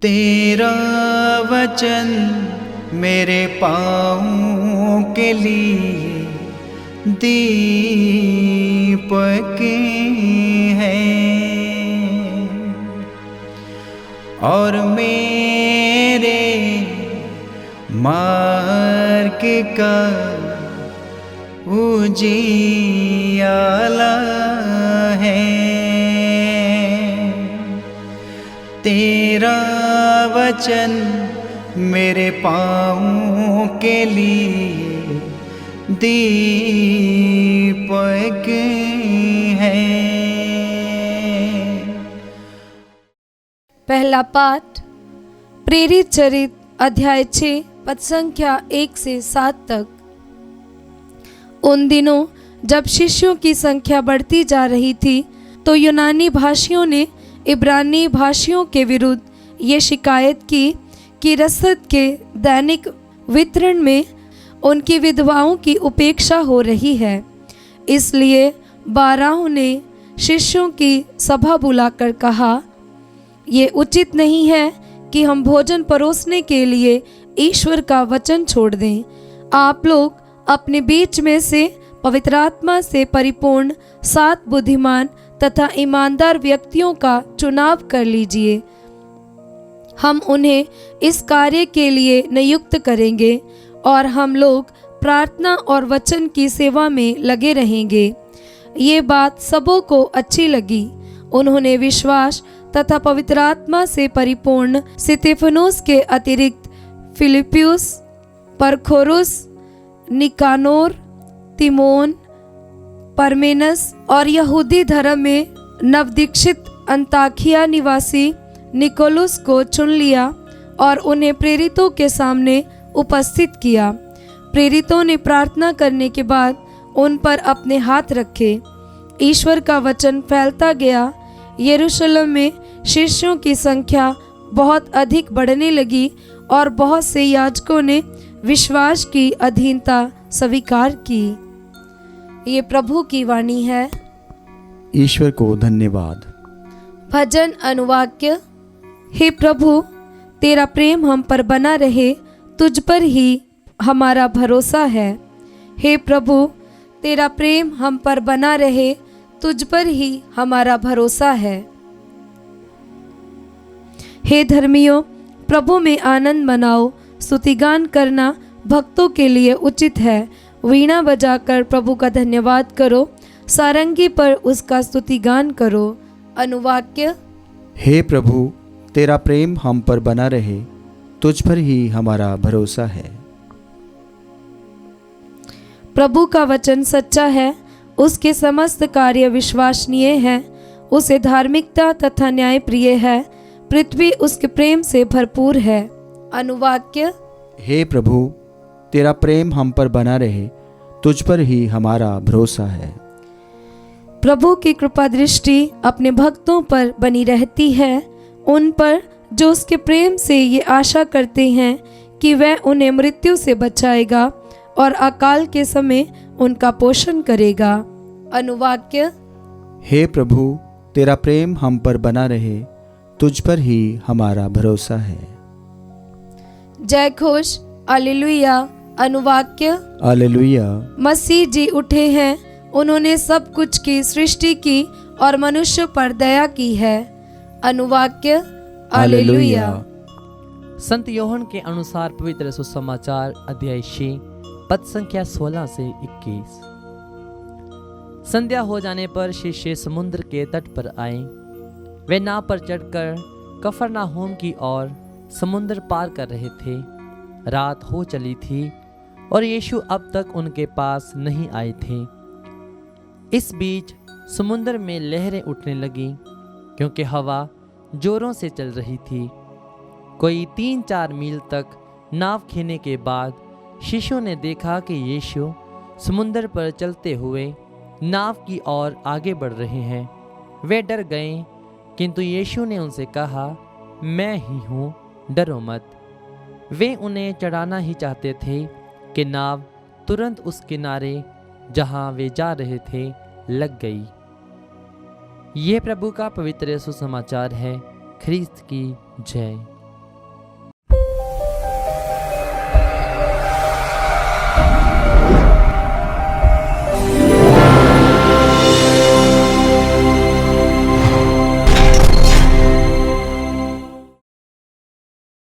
तेरा वचन मेरे पाँवों के लिए दीपक है और मेरे मार्ग का उजियाला है। तेरा वचन मेरे पाँवों के लिए दीपक है। पहला पाठ प्रेरित चरित अध्याय 6 पद संख्या 1 से 7 तक। उन दिनों जब शिष्यों की संख्या बढ़ती जा रही थी तो यूनानी भाषियों ने इब्रानी भाषियों के विरुद्ध ये शिकायत की कि रसद के दैनिक वितरण में उनकी विधवाओं की उपेक्षा हो रही है। इसलिए 12 ने शिष्यों की सभा बुलाकर कहा, ये उचित नहीं है कि हम भोजन परोसने के लिए ईश्वर का वचन छोड़ दें। आप लोग अपने बीच में से पवित्र आत्मा से परिपूर्ण 7 बुद्धिमान तथा ईमानदार व्यक्तियों का चुनाव कर लीजिए। हम उन्हें इस कार्य के लिए नियुक्त करेंगे और हम लोग प्रार्थना और वचन की सेवा में लगे रहेंगे। ये बात सबों को अच्छी लगी। उन्होंने विश्वास तथा पवित्र आत्मा से परिपूर्ण स्तिफनुस के अतिरिक्त फिलिप्युस, परखोरुस, निकानोर, तिमोन, परमेनस और यहूदी धर्म में नवदीक्षित अंताकिया निवासी निकोलुस को चुन लिया और उन्हें प्रेरितों के सामने उपस्थित किया। प्रेरितों ने प्रार्थना करने के बाद उन पर अपने हाथ रखे। ईश्वर का वचन फैलता गया। यरूशलेम में शिष्यों की संख्या बहुत अधिक बढ़ने लगी और बहुत से याजकों ने विश्वास की अधीनता स्वीकार की। ये प्रभु की वाणी है। ईश्वर को धन्यवाद। भजन अनुवाक्य। हे प्रभु, तेरा प्रेम हम पर बना रहे, तुझ पर ही हमारा भरोसा है। हे प्रभु, तेरा प्रेम हम पर बना रहे, तुझ पर ही हमारा भरोसा है। हे धर्मियों, प्रभु में आनंद मनाओ। स्तुतिगान करना भक्तों के लिए उचित है। वीणा बजाकर प्रभु का धन्यवाद करो, सारंगी पर उसका स्तुतिगान करो। अनुवाक्य। हे प्रभु, तेरा प्रेम हम पर बना रहे, तुझ पर ही हमारा भरोसा है। प्रभु का वचन सच्चा है, उसके समस्त कार्य विश्वसनीय हैं। उसे धार्मिकता तथा न्याय प्रिय है। पृथ्वी उसके प्रेम से भरपूर है। अनुवाक्य। हे प्रभु, तेरा प्रेम हम पर बना रहे, तुझ पर ही हमारा भरोसा है। प्रभु की कृपा दृष्टि अपने भक्तों पर बनी रहती है, उन पर जो उसके प्रेम से ये आशा करते हैं कि वह उन्हें मृत्यु से बचाएगा और अकाल के समय उनका पोषण करेगा। अनुवाक्य। हे प्रभु, तेरा प्रेम हम पर बना रहे, तुझ पर ही हमारा भरोसा है। जय घोष। हालेलुया। अनुवाक्य। हालेलुया। मसीह जी उठे हैं, उन्होंने सब कुछ की सृष्टि की और मनुष्य पर दया की है। अनुवाक्य। हालेलुया। संत यूहन्ना के अनुसार पवित्र सुसमाचार अध्याय 6 पद संख्या 16 से 21। संध्या हो जाने पर शिष्य समुद्र के तट पर आए। वे नाव पर चढ़कर कफरनाहूम की ओर समुद्र पार कर रहे थे। रात हो चली थी और यीशु अब तक उनके पास नहीं आए थे। इस बीच समुद्र में लहरें उठने लगीं क्योंकि हवा जोरों से चल रही थी। कोई 3-4 मील तक नाव खेने के बाद शिष्यों ने देखा कि यीशु समुद्र पर चलते हुए नाव की ओर आगे बढ़ रहे हैं। वे डर गए, किंतु यीशु ने उनसे कहा, मैं ही हूँ, डरो मत। वे उन्हें चढ़ाना ही चाहते थे कि नाव तुरंत उस किनारे जहाँ वे जा रहे थे लग गई। यह प्रभु का पवित्र सुसमाचार है। ख्रीस्त की जय।